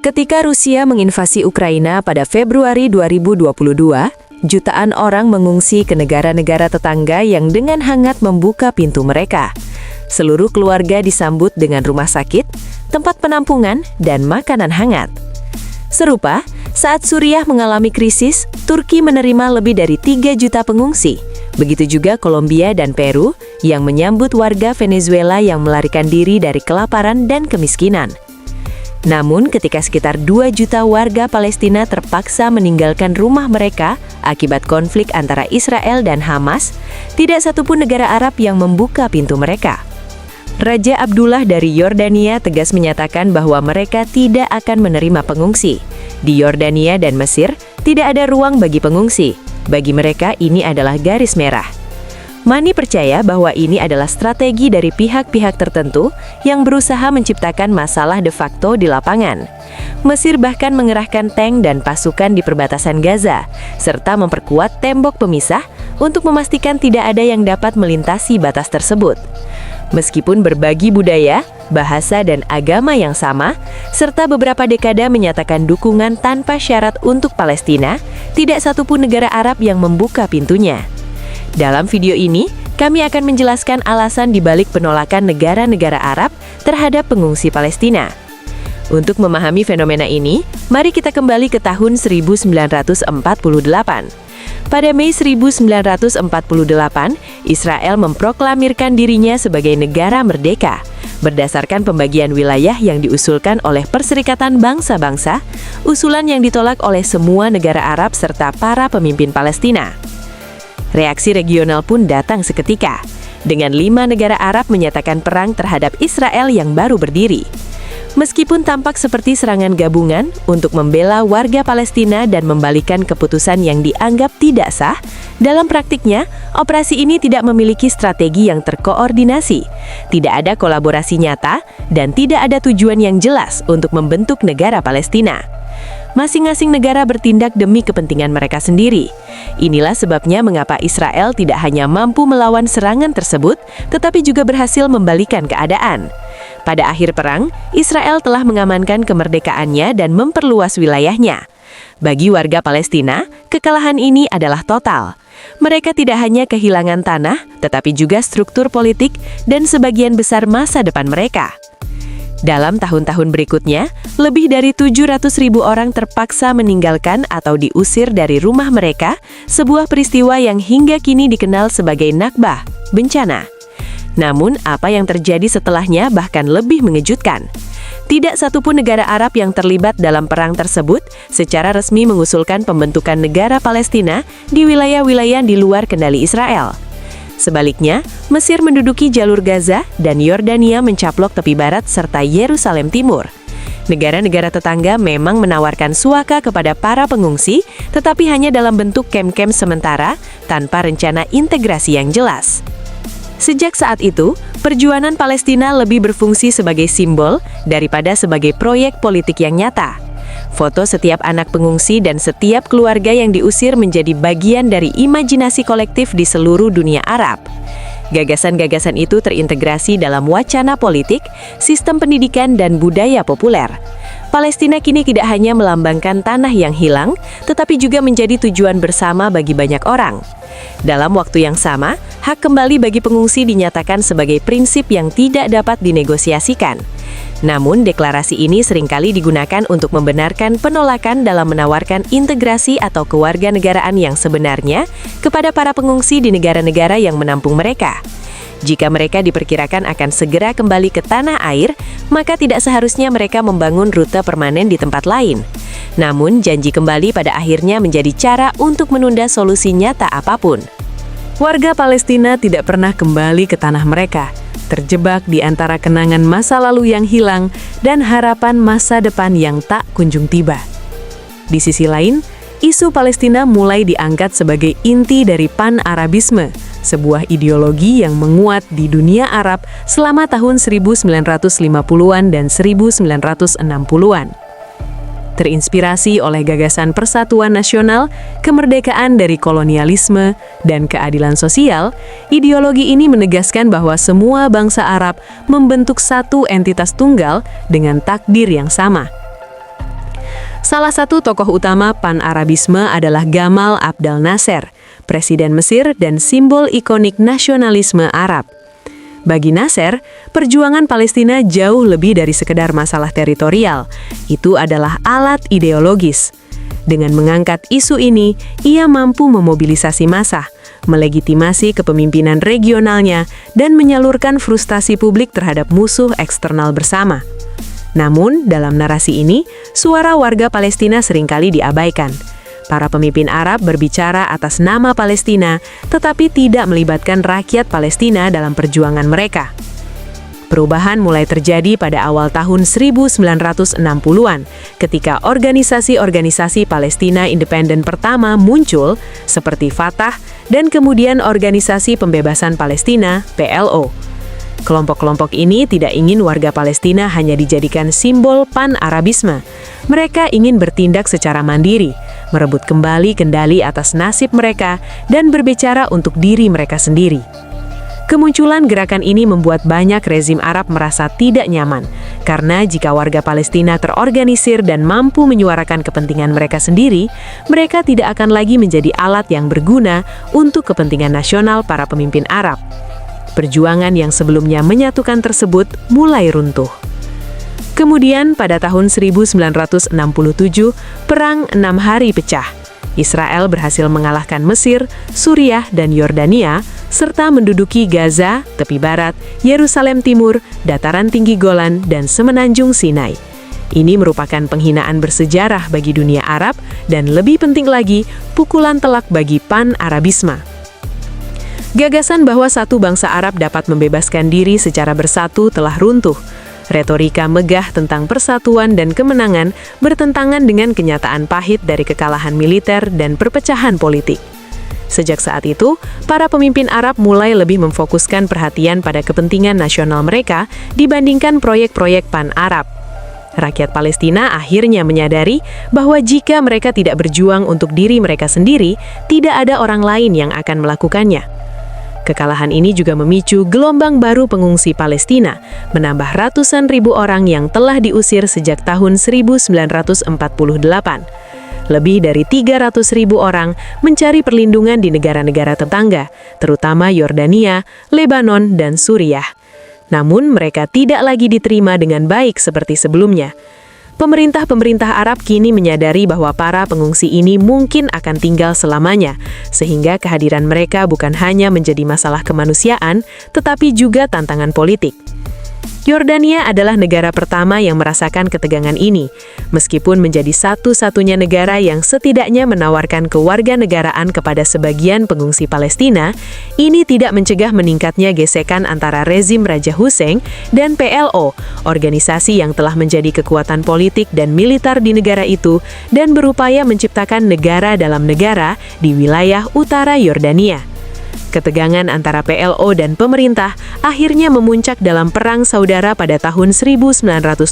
Ketika Rusia menginvasi Ukraina pada Februari 2022, jutaan orang mengungsi ke negara-negara tetangga yang dengan hangat membuka pintu mereka. Seluruh keluarga disambut dengan rumah sakit, tempat penampungan, dan makanan hangat. Serupa, saat Suriah mengalami krisis, Turki menerima lebih dari 3 juta pengungsi. Begitu juga Kolombia dan Peru yang menyambut warga Venezuela yang melarikan diri dari kelaparan dan kemiskinan. Namun, ketika sekitar 2 juta warga Palestina terpaksa meninggalkan rumah mereka akibat konflik antara Israel dan Hamas, tidak satupun negara Arab yang membuka pintu mereka. Raja Abdullah dari Yordania tegas menyatakan bahwa mereka tidak akan menerima pengungsi. Di Yordania dan Mesir, tidak ada ruang bagi pengungsi. Bagi mereka, ini adalah garis merah. Mani percaya bahwa ini adalah strategi dari pihak-pihak tertentu yang berusaha menciptakan masalah de facto di lapangan. Mesir bahkan mengerahkan tank dan pasukan di perbatasan Gaza, serta memperkuat tembok pemisah untuk memastikan tidak ada yang dapat melintasi batas tersebut. Meskipun berbagi budaya, bahasa, dan agama yang sama, serta beberapa dekade menyatakan dukungan tanpa syarat untuk Palestina, tidak satupun negara Arab yang membuka pintunya. Dalam video ini, kami akan menjelaskan alasan dibalik penolakan negara-negara Arab terhadap pengungsi Palestina. Untuk memahami fenomena ini, mari kita kembali ke tahun 1948. Pada Mei 1948, Israel memproklamirkan dirinya sebagai negara merdeka, berdasarkan pembagian wilayah yang diusulkan oleh Perserikatan Bangsa-Bangsa, usulan yang ditolak oleh semua negara Arab serta para pemimpin Palestina. Reaksi regional pun datang seketika, dengan 5 negara Arab menyatakan perang terhadap Israel yang baru berdiri. Meskipun tampak seperti serangan gabungan untuk membela warga Palestina dan membalikan keputusan yang dianggap tidak sah, dalam praktiknya, operasi ini tidak memiliki strategi yang terkoordinasi, tidak ada kolaborasi nyata, dan tidak ada tujuan yang jelas untuk membentuk negara Palestina. Masing-masing negara bertindak demi kepentingan mereka sendiri. Inilah sebabnya mengapa Israel tidak hanya mampu melawan serangan tersebut, tetapi juga berhasil membalikan keadaan. Pada akhir perang, Israel telah mengamankan kemerdekaannya dan memperluas wilayahnya. Bagi warga Palestina, kekalahan ini adalah total. Mereka tidak hanya kehilangan tanah, tetapi juga struktur politik dan sebagian besar masa depan mereka. Dalam tahun-tahun berikutnya, lebih dari 700.000 orang terpaksa meninggalkan atau diusir dari rumah mereka, sebuah peristiwa yang hingga kini dikenal sebagai Nakbah, bencana. Namun, apa yang terjadi setelahnya bahkan lebih mengejutkan. Tidak satupun negara Arab yang terlibat dalam perang tersebut secara resmi mengusulkan pembentukan negara Palestina di wilayah-wilayah di luar kendali Israel. Sebaliknya, Mesir menduduki jalur Gaza dan Yordania mencaplok tepi barat serta Yerusalem Timur. Negara-negara tetangga memang menawarkan suaka kepada para pengungsi, tetapi hanya dalam bentuk kem-kem sementara tanpa rencana integrasi yang jelas. Sejak saat itu, perjuangan Palestina lebih berfungsi sebagai simbol daripada sebagai proyek politik yang nyata. Foto setiap anak pengungsi dan setiap keluarga yang diusir menjadi bagian dari imajinasi kolektif di seluruh dunia Arab. Gagasan-gagasan itu terintegrasi dalam wacana politik, sistem pendidikan, dan budaya populer. Palestina kini tidak hanya melambangkan tanah yang hilang, tetapi juga menjadi tujuan bersama bagi banyak orang. Dalam waktu yang sama, hak kembali bagi pengungsi dinyatakan sebagai prinsip yang tidak dapat dinegosiasikan. Namun, deklarasi ini seringkali digunakan untuk membenarkan penolakan dalam menawarkan integrasi atau kewarganegaraan yang sebenarnya kepada para pengungsi di negara-negara yang menampung mereka. Jika mereka diperkirakan akan segera kembali ke tanah air, maka tidak seharusnya mereka membangun rute permanen di tempat lain. Namun, janji kembali pada akhirnya menjadi cara untuk menunda solusi nyata apapun. Warga Palestina tidak pernah kembali ke tanah mereka, terjebak di antara kenangan masa lalu yang hilang dan harapan masa depan yang tak kunjung tiba. Di sisi lain, isu Palestina mulai diangkat sebagai inti dari Pan-Arabisme, sebuah ideologi yang menguat di dunia Arab selama tahun 1950-an dan 1960-an. Terinspirasi oleh gagasan persatuan nasional, kemerdekaan dari kolonialisme, dan keadilan sosial, ideologi ini menegaskan bahwa semua bangsa Arab membentuk satu entitas tunggal dengan takdir yang sama. Salah satu tokoh utama Pan-Arabisme adalah Gamal Abdel Nasser, Presiden Mesir dan simbol ikonik nasionalisme Arab. Bagi Nasser, perjuangan Palestina jauh lebih dari sekedar masalah teritorial. Itu adalah alat ideologis. Dengan mengangkat isu ini, ia mampu memobilisasi massa, melegitimasi kepemimpinan regionalnya, dan menyalurkan frustasi publik terhadap musuh eksternal bersama. Namun, dalam narasi ini, suara warga Palestina seringkali diabaikan. Para pemimpin Arab berbicara atas nama Palestina, tetapi tidak melibatkan rakyat Palestina dalam perjuangan mereka. Perubahan mulai terjadi pada awal tahun 1960-an, ketika organisasi-organisasi Palestina independen pertama muncul, seperti Fatah, dan kemudian Organisasi Pembebasan Palestina, PLO. Kelompok-kelompok ini tidak ingin warga Palestina hanya dijadikan simbol pan-Arabisme. Mereka ingin bertindak secara mandiri, merebut kembali kendali atas nasib mereka, dan berbicara untuk diri mereka sendiri. Kemunculan gerakan ini membuat banyak rezim Arab merasa tidak nyaman, karena jika warga Palestina terorganisir dan mampu menyuarakan kepentingan mereka sendiri, mereka tidak akan lagi menjadi alat yang berguna untuk kepentingan nasional para pemimpin Arab. Perjuangan yang sebelumnya menyatukan tersebut mulai runtuh. Kemudian pada tahun 1967, Perang 6 Hari pecah. Israel berhasil mengalahkan Mesir, Suriah, dan Yordania, serta menduduki Gaza, tepi barat, Yerusalem Timur, dataran tinggi Golan, dan semenanjung Sinai. Ini merupakan penghinaan bersejarah bagi dunia Arab, dan lebih penting lagi, pukulan telak bagi pan-Arabisme. Gagasan bahwa satu bangsa Arab dapat membebaskan diri secara bersatu telah runtuh. Retorika megah tentang persatuan dan kemenangan bertentangan dengan kenyataan pahit dari kekalahan militer dan perpecahan politik. Sejak saat itu, para pemimpin Arab mulai lebih memfokuskan perhatian pada kepentingan nasional mereka dibandingkan proyek-proyek pan-Arab. Rakyat Palestina akhirnya menyadari bahwa jika mereka tidak berjuang untuk diri mereka sendiri, tidak ada orang lain yang akan melakukannya. Kekalahan ini juga memicu gelombang baru pengungsi Palestina, menambah ratusan ribu orang yang telah diusir sejak tahun 1948. Lebih dari 300.000 orang mencari perlindungan di negara-negara tetangga, terutama Yordania, Lebanon, dan Suriah. Namun mereka tidak lagi diterima dengan baik seperti sebelumnya. Pemerintah-pemerintah Arab kini menyadari bahwa para pengungsi ini mungkin akan tinggal selamanya, sehingga kehadiran mereka bukan hanya menjadi masalah kemanusiaan, tetapi juga tantangan politik. Yordania adalah negara pertama yang merasakan ketegangan ini, meskipun menjadi satu-satunya negara yang setidaknya menawarkan kewarganegaraan kepada sebagian pengungsi Palestina. Ini tidak mencegah meningkatnya gesekan antara rezim Raja Hussein dan PLO, organisasi yang telah menjadi kekuatan politik dan militer di negara itu, dan berupaya menciptakan negara dalam negara di wilayah utara Yordania. Ketegangan antara PLO dan pemerintah akhirnya memuncak dalam Perang Saudara pada tahun 1970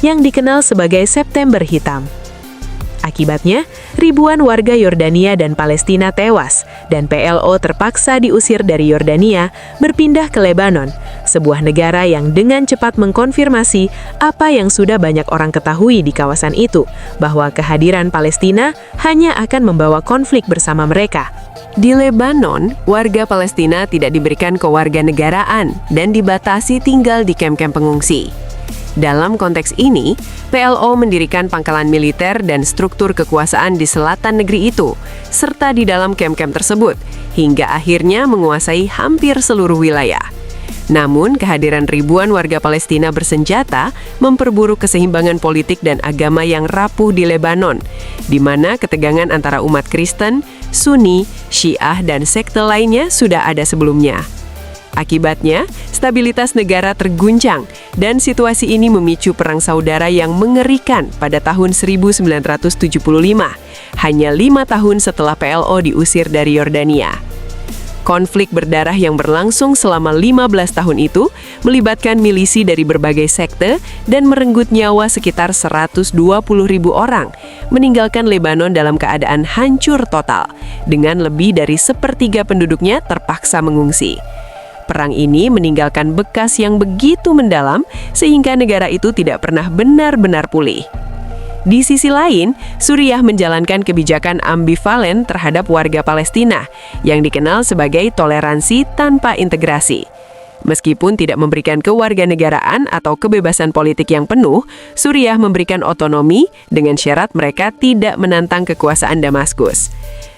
yang dikenal sebagai September Hitam. Akibatnya, ribuan warga Yordania dan Palestina tewas, dan PLO terpaksa diusir dari Yordania berpindah ke Lebanon, sebuah negara yang dengan cepat mengkonfirmasi apa yang sudah banyak orang ketahui di kawasan itu, bahwa kehadiran Palestina hanya akan membawa konflik bersama mereka. Di Lebanon, warga Palestina tidak diberikan kewarganegaraan dan dibatasi tinggal di kamp-kamp pengungsi. Dalam konteks ini, PLO mendirikan pangkalan militer dan struktur kekuasaan di selatan negeri itu, serta di dalam kamp-kamp tersebut, hingga akhirnya menguasai hampir seluruh wilayah. Namun, kehadiran ribuan warga Palestina bersenjata memperburuk keseimbangan politik dan agama yang rapuh di Lebanon, di mana ketegangan antara umat Kristen, Sunni, Syiah, dan sekte lainnya sudah ada sebelumnya. Akibatnya, stabilitas negara terguncang, dan situasi ini memicu perang saudara yang mengerikan pada tahun 1975, hanya 5 tahun setelah PLO diusir dari Yordania. Konflik berdarah yang berlangsung selama 15 tahun itu melibatkan milisi dari berbagai sekte dan merenggut nyawa sekitar 120.000 orang, meninggalkan Lebanon dalam keadaan hancur total, dengan lebih dari sepertiga penduduknya terpaksa mengungsi. Perang ini meninggalkan bekas yang begitu mendalam sehingga negara itu tidak pernah benar-benar pulih. Di sisi lain, Suriah menjalankan kebijakan ambivalen terhadap warga Palestina yang dikenal sebagai toleransi tanpa integrasi. Meskipun tidak memberikan kewarganegaraan atau kebebasan politik yang penuh, Suriah memberikan otonomi dengan syarat mereka tidak menantang kekuasaan Damaskus.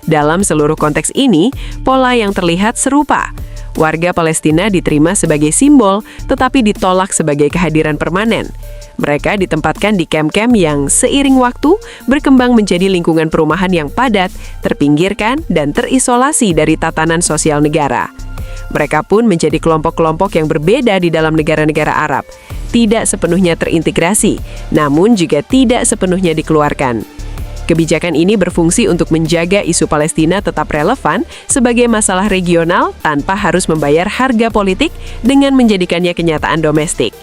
Dalam seluruh konteks ini, pola yang terlihat serupa. Warga Palestina diterima sebagai simbol, tetapi ditolak sebagai kehadiran permanen. Mereka ditempatkan di kamp-kamp yang seiring waktu berkembang menjadi lingkungan perumahan yang padat, terpinggirkan, dan terisolasi dari tatanan sosial negara. Mereka pun menjadi kelompok-kelompok yang berbeda di dalam negara-negara Arab, tidak sepenuhnya terintegrasi, namun juga tidak sepenuhnya dikeluarkan. Kebijakan ini berfungsi untuk menjaga isu Palestina tetap relevan sebagai masalah regional tanpa harus membayar harga politik dengan menjadikannya kenyataan domestik.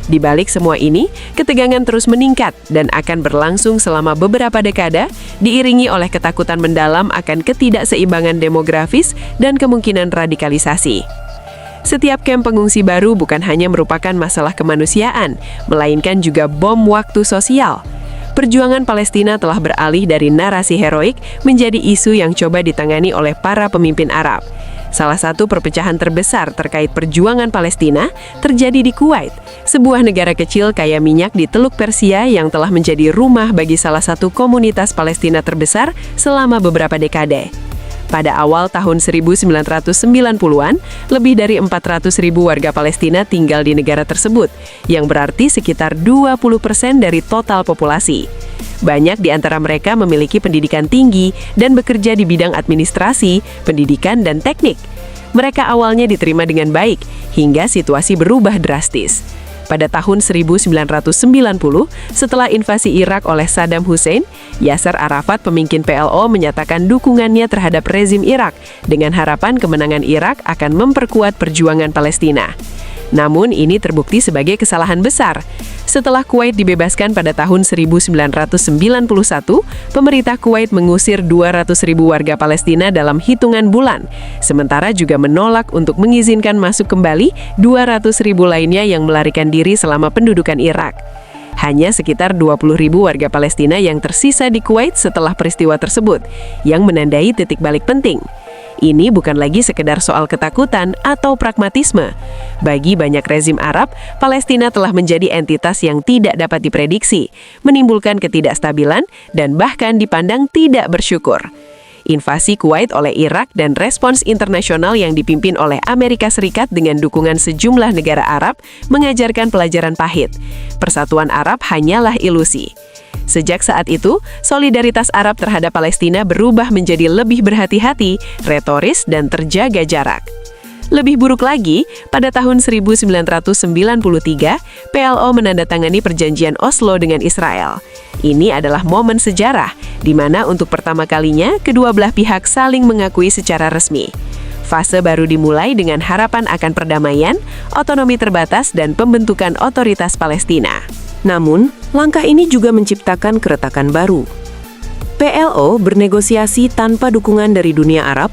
Di balik semua ini, ketegangan terus meningkat dan akan berlangsung selama beberapa dekade, diiringi oleh ketakutan mendalam akan ketidakseimbangan demografis dan kemungkinan radikalisasi. Setiap kamp pengungsi baru bukan hanya merupakan masalah kemanusiaan, melainkan juga bom waktu sosial. Perjuangan Palestina telah beralih dari narasi heroik menjadi isu yang coba ditangani oleh para pemimpin Arab. Salah satu perpecahan terbesar terkait perjuangan Palestina terjadi di Kuwait, sebuah negara kecil kaya minyak di Teluk Persia yang telah menjadi rumah bagi salah satu komunitas Palestina terbesar selama beberapa dekade. Pada awal tahun 1990-an, lebih dari 400.000 warga Palestina tinggal di negara tersebut, yang berarti sekitar 20% dari total populasi. Banyak di antara mereka memiliki pendidikan tinggi dan bekerja di bidang administrasi, pendidikan, dan teknik. Mereka awalnya diterima dengan baik, hingga situasi berubah drastis. Pada tahun 1990, setelah invasi Irak oleh Saddam Hussein, Yasser Arafat, pemimpin PLO, menyatakan dukungannya terhadap rezim Irak dengan harapan kemenangan Irak akan memperkuat perjuangan Palestina. Namun ini terbukti sebagai kesalahan besar. Setelah Kuwait dibebaskan pada tahun 1991, pemerintah Kuwait mengusir 200.000 warga Palestina dalam hitungan bulan, sementara juga menolak untuk mengizinkan masuk kembali 200.000 lainnya yang melarikan diri selama pendudukan Irak. Hanya sekitar 20.000 warga Palestina yang tersisa di Kuwait setelah peristiwa tersebut, yang menandai titik balik penting. Ini bukan lagi sekedar soal ketakutan atau pragmatisme. Bagi banyak rezim Arab, Palestina telah menjadi entitas yang tidak dapat diprediksi, menimbulkan ketidakstabilan, dan bahkan dipandang tidak bersyukur. Invasi Kuwait oleh Irak dan respons internasional yang dipimpin oleh Amerika Serikat dengan dukungan sejumlah negara Arab mengajarkan pelajaran pahit. Persatuan Arab hanyalah ilusi. Sejak saat itu, solidaritas Arab terhadap Palestina berubah menjadi lebih berhati-hati, retoris, dan terjaga jarak. Lebih buruk lagi, pada tahun 1993, PLO menandatangani perjanjian Oslo dengan Israel. Ini adalah momen sejarah, di mana untuk pertama kalinya kedua belah pihak saling mengakui secara resmi. Fase baru dimulai dengan harapan akan perdamaian, otonomi terbatas, dan pembentukan otoritas Palestina. Namun, langkah ini juga menciptakan keretakan baru. PLO bernegosiasi tanpa dukungan dari dunia Arab,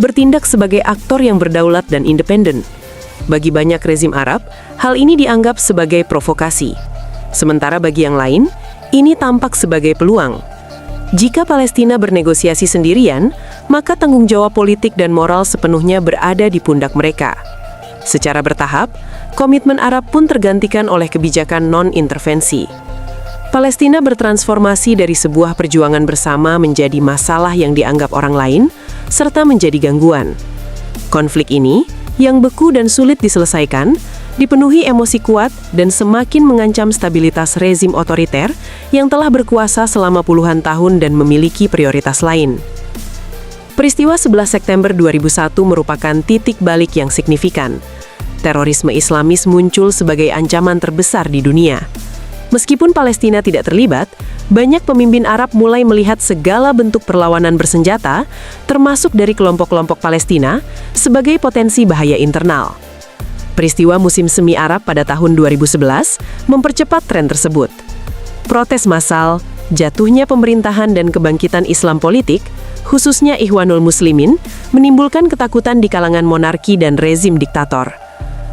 bertindak sebagai aktor yang berdaulat dan independen. Bagi banyak rezim Arab, hal ini dianggap sebagai provokasi. Sementara bagi yang lain, ini tampak sebagai peluang. Jika Palestina bernegosiasi sendirian, maka tanggung jawab politik dan moral sepenuhnya berada di pundak mereka. Secara bertahap, komitmen Arab pun tergantikan oleh kebijakan non-intervensi. Palestina bertransformasi dari sebuah perjuangan bersama menjadi masalah yang dianggap orang lain, serta menjadi gangguan. Konflik ini, yang beku dan sulit diselesaikan, dipenuhi emosi kuat dan semakin mengancam stabilitas rezim otoriter yang telah berkuasa selama puluhan tahun dan memiliki prioritas lain. Peristiwa 11 September 2001 merupakan titik balik yang signifikan. Terorisme Islamis muncul sebagai ancaman terbesar di dunia. Meskipun Palestina tidak terlibat, banyak pemimpin Arab mulai melihat segala bentuk perlawanan bersenjata, termasuk dari kelompok-kelompok Palestina, sebagai potensi bahaya internal. Peristiwa musim semi Arab pada tahun 2011 mempercepat tren tersebut. Protes massal, jatuhnya pemerintahan dan kebangkitan Islam politik, khususnya Ikhwanul Muslimin, menimbulkan ketakutan di kalangan monarki dan rezim diktator.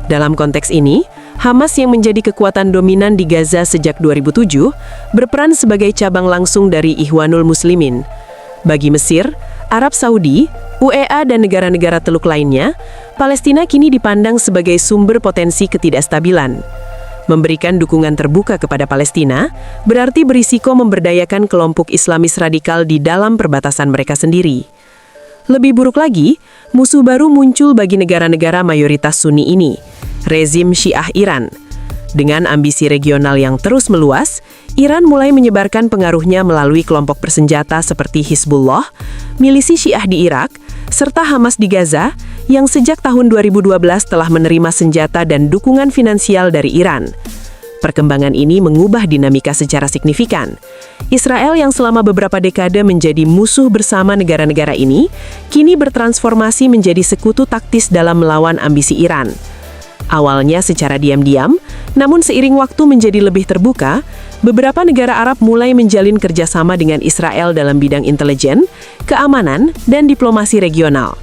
Dalam konteks ini, Hamas yang menjadi kekuatan dominan di Gaza sejak 2007 berperan sebagai cabang langsung dari Ikhwanul Muslimin. Bagi Mesir, Arab Saudi, UEA dan negara-negara Teluk lainnya, Palestina kini dipandang sebagai sumber potensi ketidakstabilan. Memberikan dukungan terbuka kepada Palestina berarti berisiko memberdayakan kelompok Islamis radikal di dalam perbatasan mereka sendiri. Lebih buruk lagi, musuh baru muncul bagi negara-negara mayoritas Sunni ini, rezim Syiah Iran. Dengan ambisi regional yang terus meluas, Iran mulai menyebarkan pengaruhnya melalui kelompok bersenjata seperti Hizbullah, milisi Syiah di Irak, serta Hamas di Gaza, yang sejak tahun 2012 telah menerima senjata dan dukungan finansial dari Iran. Perkembangan ini mengubah dinamika secara signifikan. Israel yang selama beberapa dekade menjadi musuh bersama negara-negara ini, kini bertransformasi menjadi sekutu taktis dalam melawan ambisi Iran. Awalnya secara diam-diam, namun seiring waktu menjadi lebih terbuka, beberapa negara Arab mulai menjalin kerjasama dengan Israel dalam bidang intelijen, keamanan, dan diplomasi regional.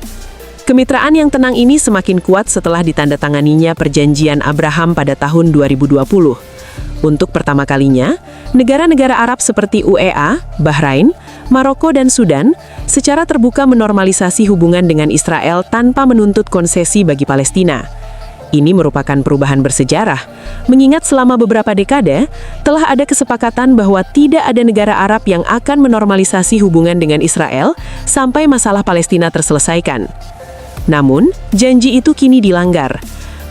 Kemitraan yang tenang ini semakin kuat setelah ditandatanganinya Perjanjian Abraham pada tahun 2020. Untuk pertama kalinya, negara-negara Arab seperti UEA, Bahrain, Maroko, dan Sudan secara terbuka menormalisasi hubungan dengan Israel tanpa menuntut konsesi bagi Palestina. Ini merupakan perubahan bersejarah, mengingat selama beberapa dekade telah ada kesepakatan bahwa tidak ada negara Arab yang akan menormalisasi hubungan dengan Israel sampai masalah Palestina terselesaikan. Namun, janji itu kini dilanggar.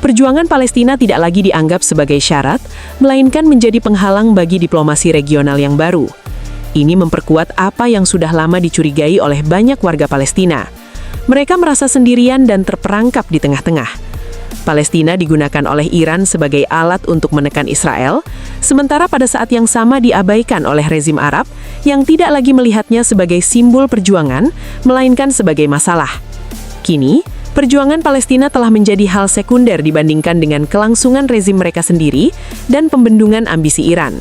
Perjuangan Palestina tidak lagi dianggap sebagai syarat, melainkan menjadi penghalang bagi diplomasi regional yang baru. Ini memperkuat apa yang sudah lama dicurigai oleh banyak warga Palestina. Mereka merasa sendirian dan terperangkap di tengah-tengah. Palestina digunakan oleh Iran sebagai alat untuk menekan Israel, sementara pada saat yang sama diabaikan oleh rezim Arab yang tidak lagi melihatnya sebagai simbol perjuangan, melainkan sebagai masalah. Kini, perjuangan Palestina telah menjadi hal sekunder dibandingkan dengan kelangsungan rezim mereka sendiri dan pembendungan ambisi Iran.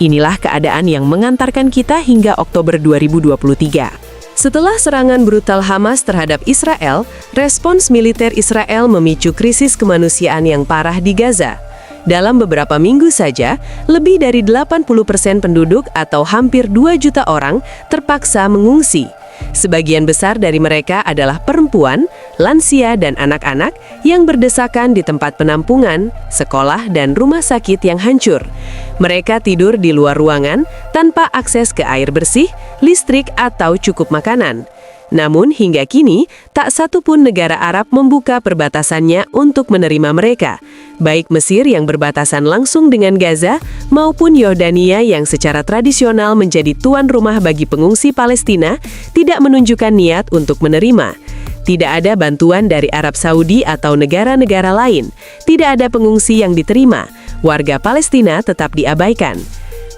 Inilah keadaan yang mengantarkan kita hingga Oktober 2023. Setelah serangan brutal Hamas terhadap Israel, respons militer Israel memicu krisis kemanusiaan yang parah di Gaza. Dalam beberapa minggu saja, lebih dari 80% penduduk atau hampir 2 juta orang terpaksa mengungsi. Sebagian besar dari mereka adalah perempuan, lansia, dan anak-anak yang berdesakan di tempat penampungan, sekolah, dan rumah sakit yang hancur. Mereka tidur di luar ruangan tanpa akses ke air bersih, listrik, atau cukup makanan. Namun hingga kini, tak satu pun negara Arab membuka perbatasannya untuk menerima mereka. Baik Mesir yang berbatasan langsung dengan Gaza, maupun Yordania yang secara tradisional menjadi tuan rumah bagi pengungsi Palestina, tidak menunjukkan niat untuk menerima. Tidak ada bantuan dari Arab Saudi atau negara-negara lain. Tidak ada pengungsi yang diterima. Warga Palestina tetap diabaikan.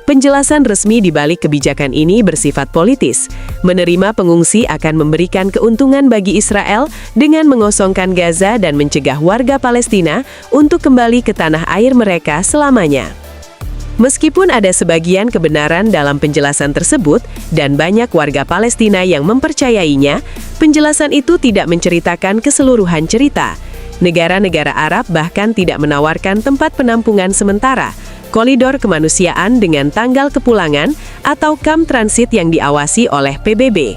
Penjelasan resmi di balik kebijakan ini bersifat politis. Menerima pengungsi akan memberikan keuntungan bagi Israel dengan mengosongkan Gaza dan mencegah warga Palestina untuk kembali ke tanah air mereka selamanya. Meskipun ada sebagian kebenaran dalam penjelasan tersebut dan banyak warga Palestina yang mempercayainya, penjelasan itu tidak menceritakan keseluruhan cerita. Negara-negara Arab bahkan tidak menawarkan tempat penampungan sementara, koridor kemanusiaan dengan tanggal kepulangan, atau kamp transit yang diawasi oleh PBB.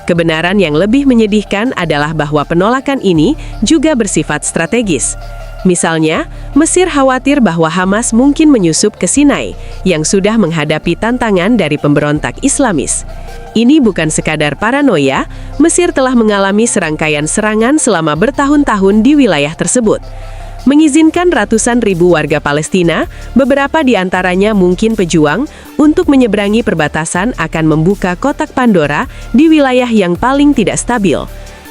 Kebenaran yang lebih menyedihkan adalah bahwa penolakan ini juga bersifat strategis. Misalnya, Mesir khawatir bahwa Hamas mungkin menyusup ke Sinai, yang sudah menghadapi tantangan dari pemberontak Islamis. Ini bukan sekadar paranoia, Mesir telah mengalami serangkaian serangan selama bertahun-tahun di wilayah tersebut. Mengizinkan ratusan ribu warga Palestina, beberapa di antaranya mungkin pejuang, untuk menyeberangi perbatasan akan membuka kotak Pandora di wilayah yang paling tidak stabil.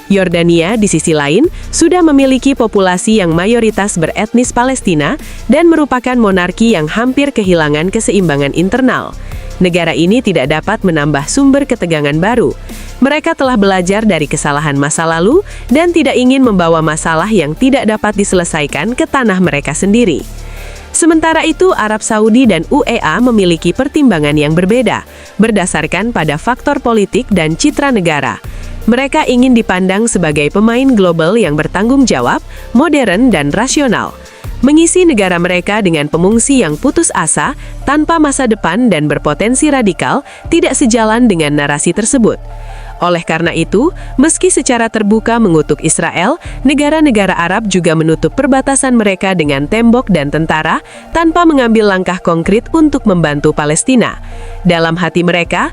Yordania, di sisi lain, sudah memiliki populasi yang mayoritas beretnis Palestina dan merupakan monarki yang hampir kehilangan keseimbangan internal. Negara ini tidak dapat menambah sumber ketegangan baru. Mereka telah belajar dari kesalahan masa lalu dan tidak ingin membawa masalah yang tidak dapat diselesaikan ke tanah mereka sendiri. Sementara itu, Arab Saudi dan UEA memiliki pertimbangan yang berbeda, berdasarkan pada faktor politik dan citra negara. Mereka ingin dipandang sebagai pemain global yang bertanggung jawab, modern, dan rasional. Mengisi negara mereka dengan pengungsi yang putus asa, tanpa masa depan dan berpotensi radikal, tidak sejalan dengan narasi tersebut. Oleh karena itu, meski secara terbuka mengutuk Israel, negara-negara Arab juga menutup perbatasan mereka dengan tembok dan tentara tanpa mengambil langkah konkret untuk membantu Palestina. Dalam hati mereka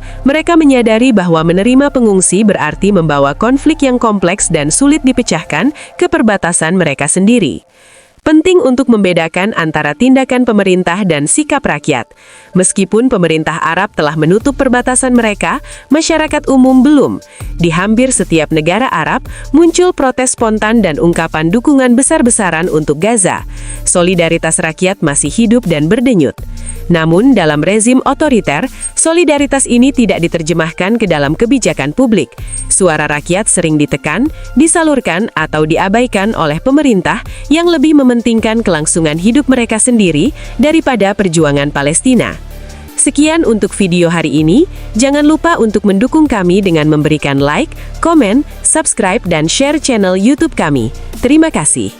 menyadari bahwa menerima pengungsi berarti membawa konflik yang kompleks dan sulit dipecahkan ke perbatasan mereka sendiri. Penting untuk membedakan antara tindakan pemerintah dan sikap rakyat. Meskipun pemerintah Arab telah menutup perbatasan mereka, masyarakat umum belum. Di hampir setiap negara Arab, muncul protes spontan dan ungkapan dukungan besar-besaran untuk Gaza. Solidaritas rakyat masih hidup dan berdenyut. Namun, dalam rezim otoriter, solidaritas ini tidak diterjemahkan ke dalam kebijakan publik. Suara rakyat sering ditekan, disalurkan, atau diabaikan oleh pemerintah yang lebih mementingkan kelangsungan hidup mereka sendiri daripada perjuangan Palestina. Sekian untuk video hari ini. Jangan lupa untuk mendukung kami dengan memberikan like, komen, subscribe, dan share channel YouTube kami. Terima kasih.